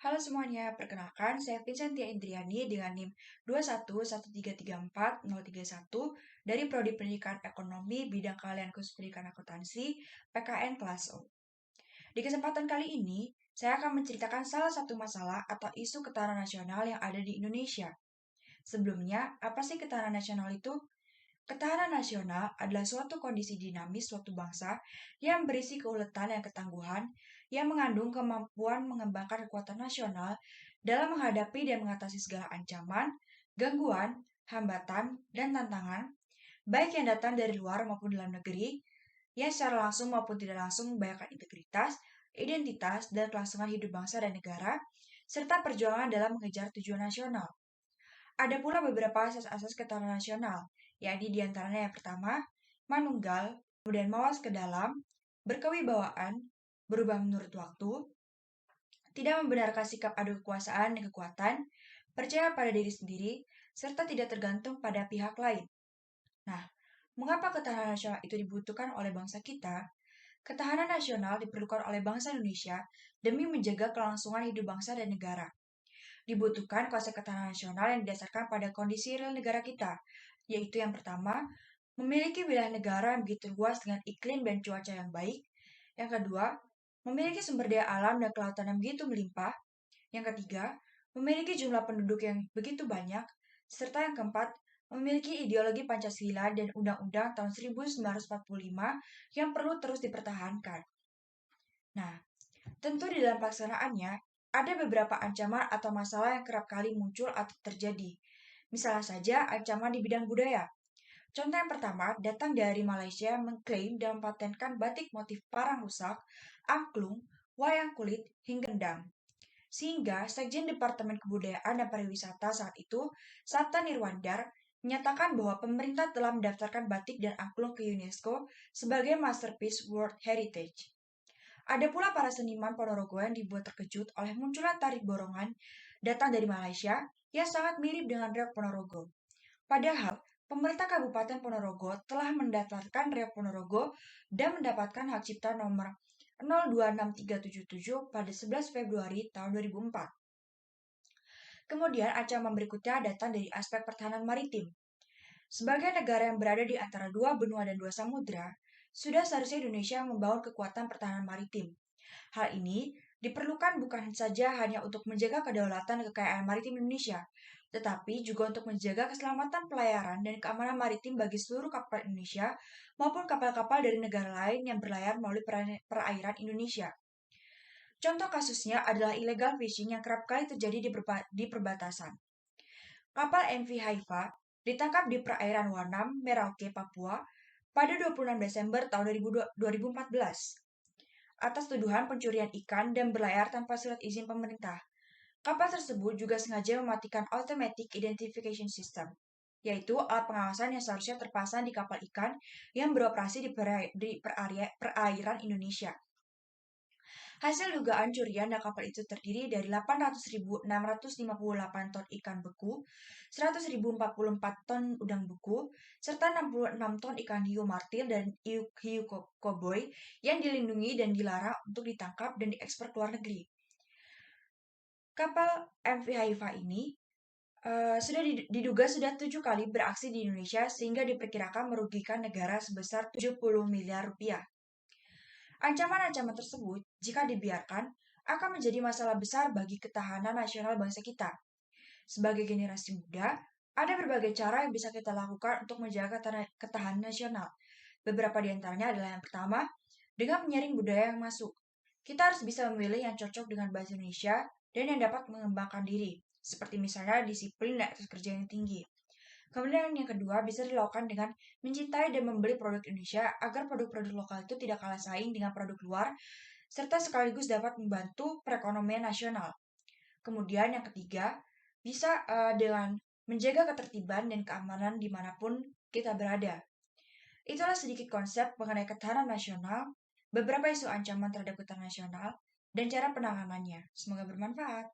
Halo semuanya, perkenalkan saya Vincentia Indriani dengan NIM 211333401 dari Prodi Pendidikan Ekonomi Bidang Keahlian Khusus Pendidikan Akuntansi PKN kelas O. Di kesempatan kali ini, saya akan menceritakan salah satu masalah atau isu ketahanan nasional yang ada di Indonesia. Sebelumnya, apa sih ketahanan nasional itu? Ketahanan nasional adalah suatu kondisi dinamis suatu bangsa yang berisi keuletan dan ketangguhan yang mengandung kemampuan mengembangkan kekuatan nasional dalam menghadapi dan mengatasi segala ancaman, gangguan, hambatan, dan tantangan, baik yang datang dari luar maupun dalam negeri, yang secara langsung maupun tidak langsung membahayakan integritas, identitas, dan kelangsungan hidup bangsa dan negara, serta perjuangan dalam mengejar tujuan nasional. Ada pula beberapa asas-asas ketahanan nasional, yakni diantaranya yang pertama, manunggal, kemudian mawas ke dalam, berkewibawaan, berubah menurut waktu, tidak membenarkan sikap adu kekuasaan dan kekuatan, percaya pada diri sendiri, serta tidak tergantung pada pihak lain. Nah, mengapa ketahanan nasional itu dibutuhkan oleh bangsa kita? Ketahanan nasional diperlukan oleh bangsa Indonesia demi menjaga kelangsungan hidup bangsa dan negara. Dibutuhkan konsep ketahanan nasional yang didasarkan pada kondisi real negara kita, yaitu yang pertama, memiliki wilayah negara yang begitu luas dengan iklim dan cuaca yang baik. Yang kedua, memiliki sumber daya alam dan kelautan yang begitu melimpah. Yang ketiga, memiliki jumlah penduduk yang begitu banyak. Serta yang keempat, memiliki ideologi Pancasila dan Undang-Undang tahun 1945 yang perlu terus dipertahankan. Nah, tentu di dalam pelaksanaannya, ada beberapa ancaman atau masalah yang kerap kali muncul atau terjadi. Misalnya saja ancaman di bidang budaya. Contoh yang pertama datang dari Malaysia mengklaim dan mempatenkan batik motif parang rusak, angklung, wayang kulit, hingga kendang. Sehingga Sekjen Departemen Kebudayaan dan Pariwisata saat itu, Sabta Nirwandar, menyatakan bahwa pemerintah telah mendaftarkan batik dan angklung ke UNESCO sebagai Masterpiece World Heritage. Ada pula para seniman Ponorogo yang dibuat terkejut oleh munculnya tarik borongan datang dari Malaysia yang sangat mirip dengan reok Ponorogo. Padahal, pemerintah Kabupaten Ponorogo telah mendaftarkan reok Ponorogo dan mendapatkan hak cipta nomor 026377 pada 11 Februari tahun 2004. Kemudian ancaman berikutnya datang dari aspek pertahanan maritim. Sebagai negara yang berada di antara dua benua dan dua samudra, sudah seharusnya Indonesia membangun kekuatan pertahanan maritim. Hal ini diperlukan bukan saja hanya untuk menjaga kedaulatan dan kekayaan maritim Indonesia, tetapi juga untuk menjaga keselamatan pelayaran dan keamanan maritim bagi seluruh kapal Indonesia maupun kapal-kapal dari negara lain yang berlayar melalui perairan Indonesia. Contoh kasusnya adalah illegal fishing yang kerap kali terjadi di perbatasan. Kapal MV Haifa ditangkap di perairan Wanam, Merauke, Papua pada 26 Desember tahun 2014 atas tuduhan pencurian ikan dan berlayar tanpa surat izin pemerintah. Kapal tersebut juga sengaja mematikan Automatic Identification System, yaitu alat pengawasan yang seharusnya terpasang di kapal ikan yang beroperasi di perairan Indonesia. Hasil dugaan curian kapal itu terdiri dari 800.658 ton ikan beku, 100.044 ton udang beku, serta 66 ton ikan hiu martil dan hiu koboi yang dilindungi dan dilarang untuk ditangkap dan diekspor ke luar negeri. Kapal MV Haifa ini sudah diduga sudah 7 kali beraksi di Indonesia sehingga diperkirakan merugikan negara sebesar 70 miliar rupiah. Ancaman-ancaman tersebut, jika dibiarkan, akan menjadi masalah besar bagi ketahanan nasional bangsa kita. Sebagai generasi muda, ada berbagai cara yang bisa kita lakukan untuk menjaga ketahanan nasional. Beberapa di antaranya adalah yang pertama, dengan menyaring budaya yang masuk. Kita harus bisa memilih yang cocok dengan bahasa Indonesia dan yang dapat mengembangkan diri, seperti misalnya disiplin dan etos kerja yang tinggi. Kemudian yang kedua bisa dilakukan dengan mencintai dan membeli produk Indonesia agar produk-produk lokal itu tidak kalah saing dengan produk luar, serta sekaligus dapat membantu perekonomian nasional. Kemudian yang ketiga, bisa dengan menjaga ketertiban dan keamanan dimanapun kita berada. Itulah sedikit konsep mengenai ketahanan nasional, beberapa isu ancaman terhadap ketahanan nasional, dan cara penanganannya. Semoga bermanfaat.